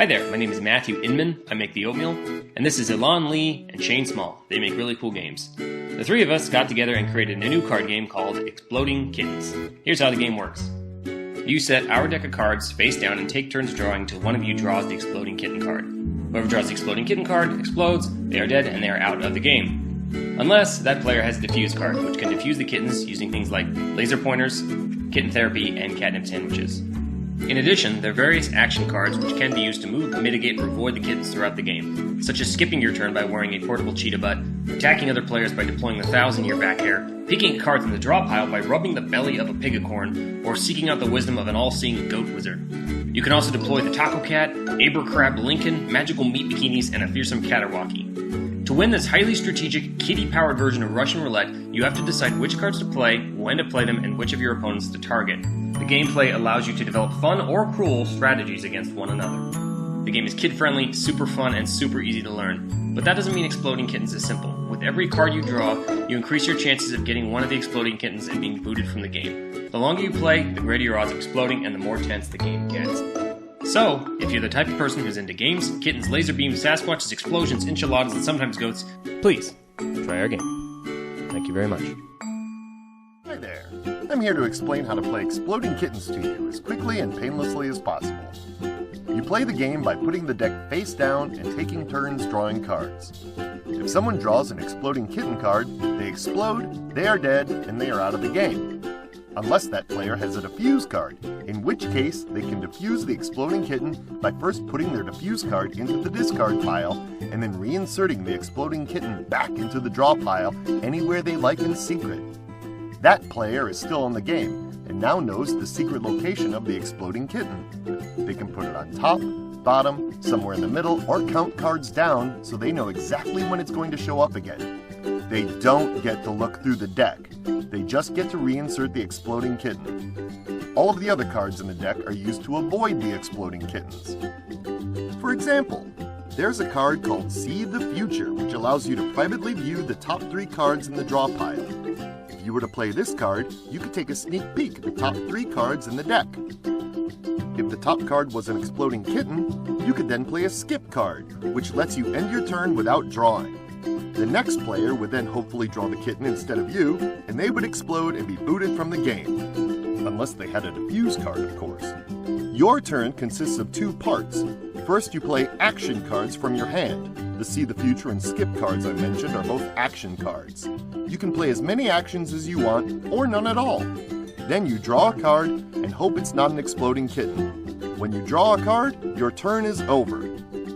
Hi there, my name is Matthew Inman, I make the oatmeal, and this is Elon Lee and Shane Small. They make really cool games. The three of us got together and created a new card game called Exploding Kittens. Here's how the game works. You set our deck of cards face down and take turns drawing till one of you draws the Exploding Kitten card. Whoever draws the Exploding Kitten card explodes, they are dead, and they are out of the game. Unless that player has a defuse card, which can defuse the kittens using things like laser pointers, kitten therapy, and catnip sandwiches. In addition, there are various action cards which can be used to move, mitigate, or avoid the kittens throughout the game, such as skipping your turn by wearing a portable cheetah butt, attacking other players by deploying the 1,000-year back hair, picking cards in the draw pile by rubbing the belly of a pigacorn, or seeking out the wisdom of an all-seeing goat wizard. You can also deploy the Taco Cat, Abercrab Lincoln, magical meat bikinis, and a fearsome Catarwalkie. To win this highly strategic, kitty-powered version of Russian roulette, you have to decide which cards to play, when to play them, and which of your opponents to target. The gameplay allows you to develop fun or cruel strategies against one another. The game is kid-friendly, super fun, and super easy to learn. But that doesn't mean Exploding Kittens is simple. With every card you draw, you increase your chances of getting one of the Exploding Kittens and being booted from the game. The longer you play, the greater your odds of exploding and the more tense the game gets. So, if you're the type of person who's into games, kittens, laser beams, Sasquatches, explosions, enchiladas, and sometimes goats, please, try our game. Thank you very much. Hi there. I'm here to explain how to play Exploding Kittens to you as quickly and painlessly as possible. You play the game by putting the deck face down and taking turns drawing cards. If someone draws an Exploding Kitten card, they explode, they are dead, and they are out of the game. Unless that player has a defuse card, in which case they can defuse the Exploding Kitten by first putting their defuse card into the discard pile and then reinserting the Exploding Kitten back into the draw pile anywhere they like in secret. That player is still in the game and now knows the secret location of the Exploding Kitten. They can put it on top, bottom, somewhere in the middle, or count cards down so they know exactly when it's going to show up again. They don't get to look through the deck. They just get to reinsert the Exploding Kitten. All of the other cards in the deck are used to avoid the Exploding Kittens. For example, there's a card called See the Future, which allows you to privately view the top 3 cards in the draw pile. If you were to play this card, you could take a sneak peek at the top 3 cards in the deck. If the top card was an Exploding Kitten, you could then play a skip card, which lets you end your turn without drawing. The next player would then hopefully draw the kitten instead of you, and they would explode and be booted from the game. Unless they had a defuse card, of course. Your turn consists of 2 parts. First, you play action cards from your hand. The See the Future and Skip cards I mentioned are both action cards. You can play as many actions as you want, or none at all. Then you draw a card and hope it's not an Exploding Kitten. When you draw a card, your turn is over.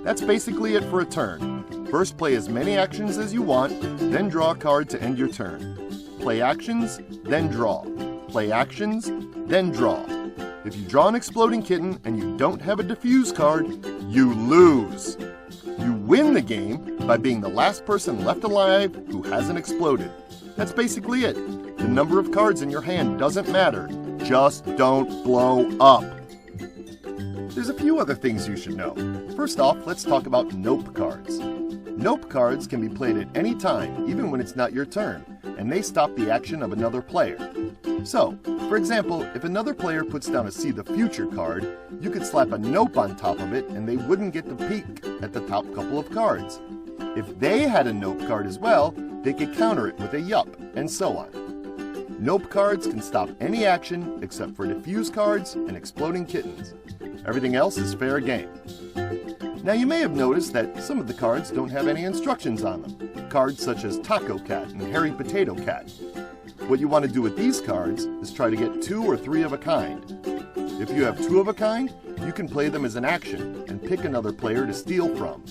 That's basically it for a turn. First, play as many actions as you want, then draw a card to end your turn. Play actions, then draw. Play actions, then draw. If you draw an Exploding Kitten and you don't have a defuse card, you lose. You win the game by being the last person left alive who hasn't exploded. That's basically it. The number of cards in your hand doesn't matter. Just don't blow up. There's a few other things you should know. First off, let's talk about nope cards. Nope cards can be played at any time, even when it's not your turn, and they stop the action of another player. So, for example, if another player puts down a See the Future card, you could slap a nope on top of it and they wouldn't get to peek at the top couple of cards. If they had a nope card as well, they could counter it with a yup, and so on. Nope cards can stop any action except for defuse cards and Exploding Kittens. Everything else is fair game. Now you may have noticed that some of the cards don't have any instructions on them. Cards such as Taco Cat and Hairy Potato Cat. What you want to do with these cards is try to get 2 or 3 of a kind. If you have 2 of a kind, you can play them as an action and pick another player to steal from.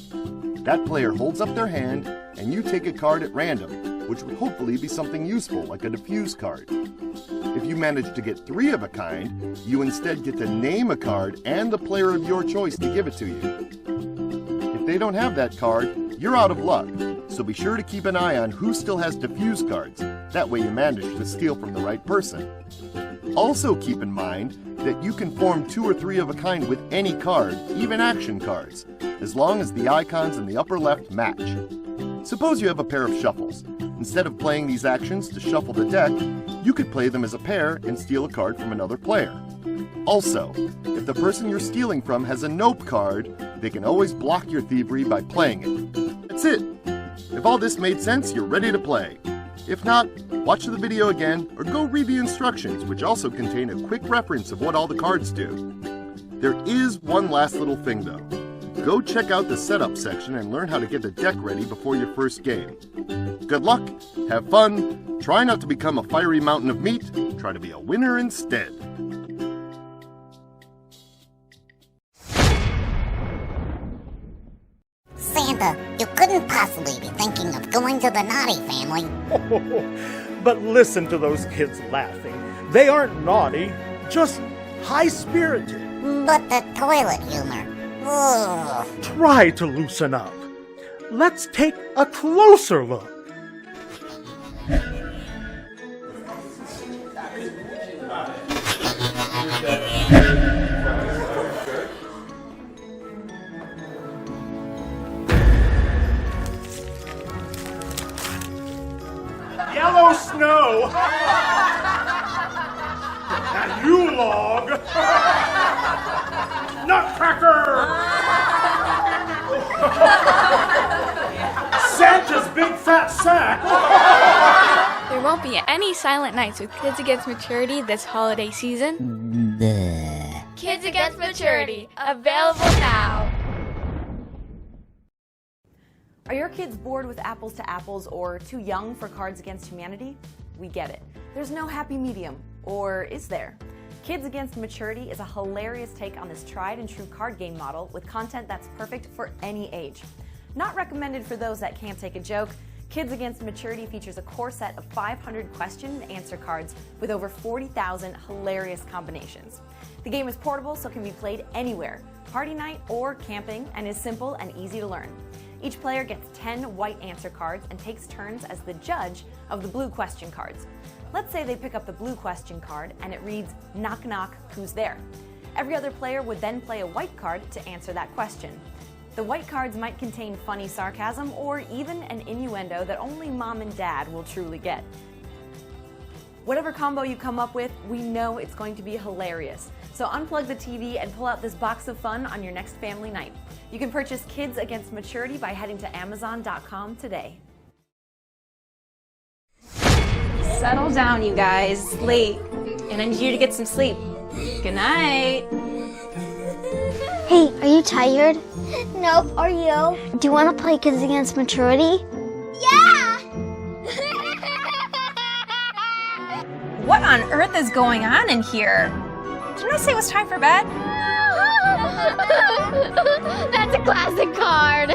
That player holds up their hand and you take a card at random, which would hopefully be something useful like a defuse card. If you manage to get 3 of a kind, you instead get to name a card and the player of your choice to give it to you. If they don't have that card, you're out of luck, so be sure to keep an eye on who still has defuse cards. That way you manage to steal from the right person. Also keep in mind that you can form 2 or 3 of a kind with any card, even action cards, as long as the icons in the upper left match. Suppose you have a pair of shuffles. Instead of playing these actions to shuffle the deck, you could play them as a pair and steal a card from another player. Also, if If the person you're stealing from has a nope card, they can always block your thievery by playing it. That's it. If all this made sense, you're ready to play. If not, watch the video again or go read the instructions, which also contain a quick reference of what all the cards do. There is one last little thing though. Go check out the setup section and learn how to get the deck ready before your first game. Good luck, have fun, try not to become a fiery mountain of meat, try to be a winner instead. Santa, you couldn't possibly be thinking of going to the naughty family. But listen to those kids laughing. They aren't naughty, just high-spirited. But the toilet humor. Ugh. Try to loosen up. Let's take a closer look. Yellow snow! And you, log! Nutcracker! Santa's big fat sack! There won't be any silent nights with Kids Against Maturity this holiday season. Kids Against Maturity, available now. Are your kids bored with Apples to Apples or too young for Cards Against Humanity? We get it. There's no happy medium. Or is there? Kids Against Maturity is a hilarious take on this tried and true card game model with content that's perfect for any age. Not recommended for those that can't take a joke, Kids Against Maturity features a core set of 500 question and answer cards with over 40,000 hilarious combinations. The game is portable so it can be played anywhere, party night or camping, and is simple and easy to learn. Each player gets 10 white answer cards and takes turns as the judge of the blue question cards. Let's say they pick up the blue question card and it reads, "Knock knock, who's there?" Every other player would then play a white card to answer that question. The white cards might contain funny sarcasm or even an innuendo that only mom and dad will truly get. Whatever combo you come up with, we know it's going to be hilarious. So unplug the TV and pull out this box of fun on your next family night. You can purchase Kids Against Maturity by heading to Amazon.com today. Settle down, you guys. It's late, and I need you to get some sleep. Good night. Hey, are you tired? Nope, are you? Do you want to play Kids Against Maturity? Yeah! What on earth is going on in here? Didn't I say it was time for bed? That's a classic card.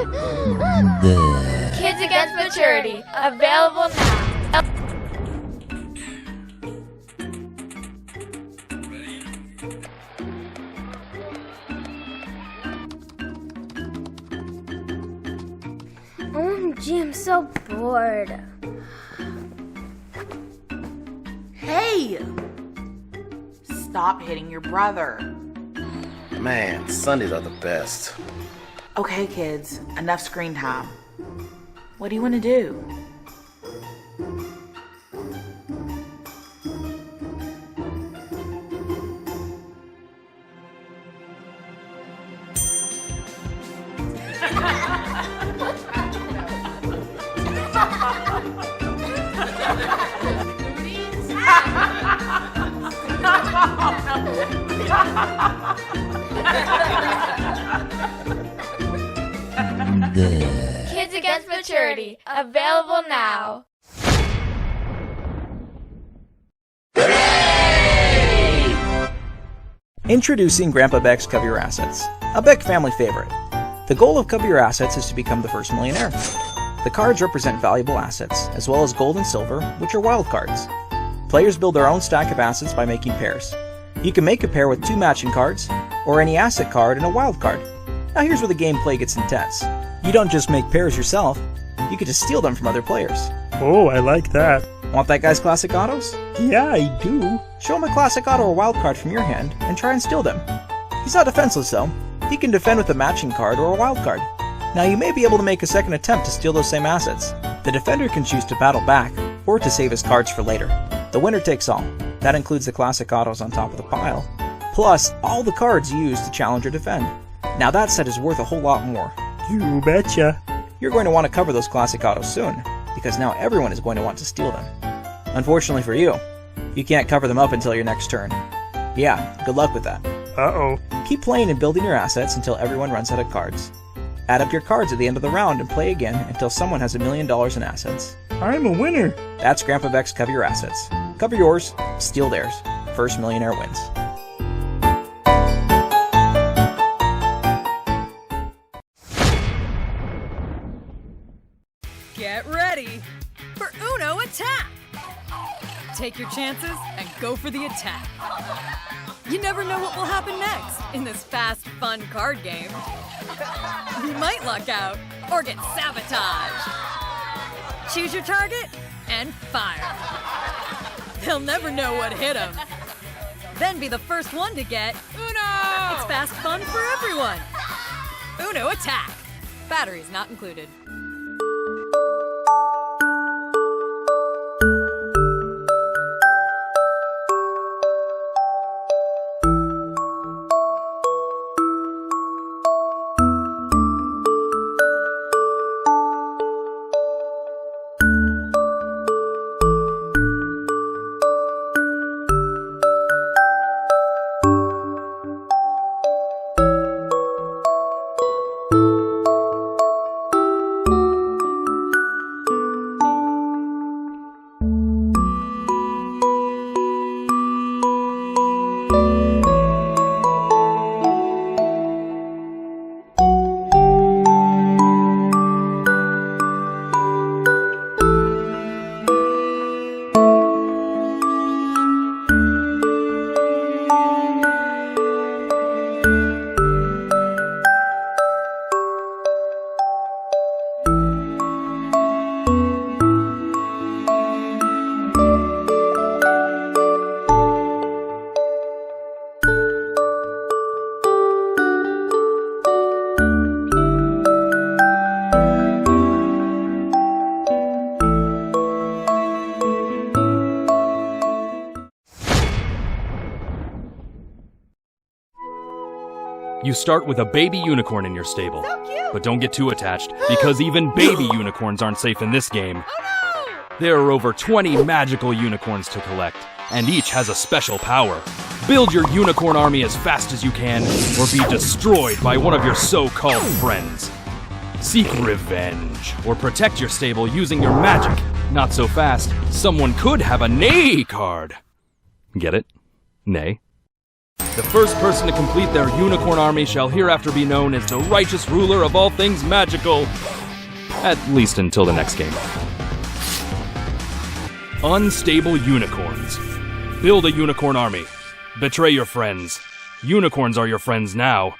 Kids Against Maturity, available now. OMG, I'm so bored. Hey! Stop hitting your brother. Man, Sundays are the best. Okay, kids, enough screen time. What do you want to do? Kids Against Maturity, available now. Introducing Grandpa Beck's Cover Your Assets, a Beck family favorite. The goal of Cover Your Assets is to become the first millionaire. The cards represent valuable assets, as well as gold and silver, which are wild cards. Players build their own stack of assets by making pairs. You can make a pair with 2 matching cards, or any asset card and a wild card. Now here's where the gameplay gets intense. You don't just make pairs yourself, you get to steal them from other players. Oh, I like that. Want that guy's classic autos? Yeah, I do. Show him a classic auto or wild card from your hand and try and steal them. He's not defenseless though. He can defend with a matching card or a wild card. Now you may be able to make a second attempt to steal those same assets. The defender can choose to battle back or to save his cards for later. The winner takes all. That includes the classic autos on top of the pile, plus all the cards you use to challenge or defend. Now that set is worth a whole lot more. You betcha. You're going to want to cover those classic autos soon, because now everyone is going to want to steal them. Unfortunately for you, you can't cover them up until your next turn. Yeah, good luck with that. Uh-oh. Keep playing and building your assets until everyone runs out of cards. Add up your cards at the end of the round and play again until someone has $1 million in assets. I'm a winner. That's Grandpa Beck's Cover Your Assets. Cover yours, steal theirs. First millionaire wins. Get ready for Uno Attack! Take your chances and go for the attack. You never know what will happen next in this fast, fun card game. You might luck out or get sabotaged. Choose your target and fire. They'll never know what hit them. Then be the first one to get Uno! It's fast fun for everyone. Uno Attack. Batteries not included. You start with a baby unicorn in your stable. But don't get too attached, because even baby unicorns aren't safe in this game. There are over 20 magical unicorns to collect, and each has a special power. Build your unicorn army as fast as you can, or be destroyed by one of your so-called friends. Seek revenge, or protect your stable using your magic. Not so fast, someone could have a Nay card. Get it? Nay? The first person to complete their unicorn army shall hereafter be known as the righteous ruler of all things magical. At least until the next game. Unstable unicorns. Build a unicorn army. Betray your friends. Unicorns are your friends now.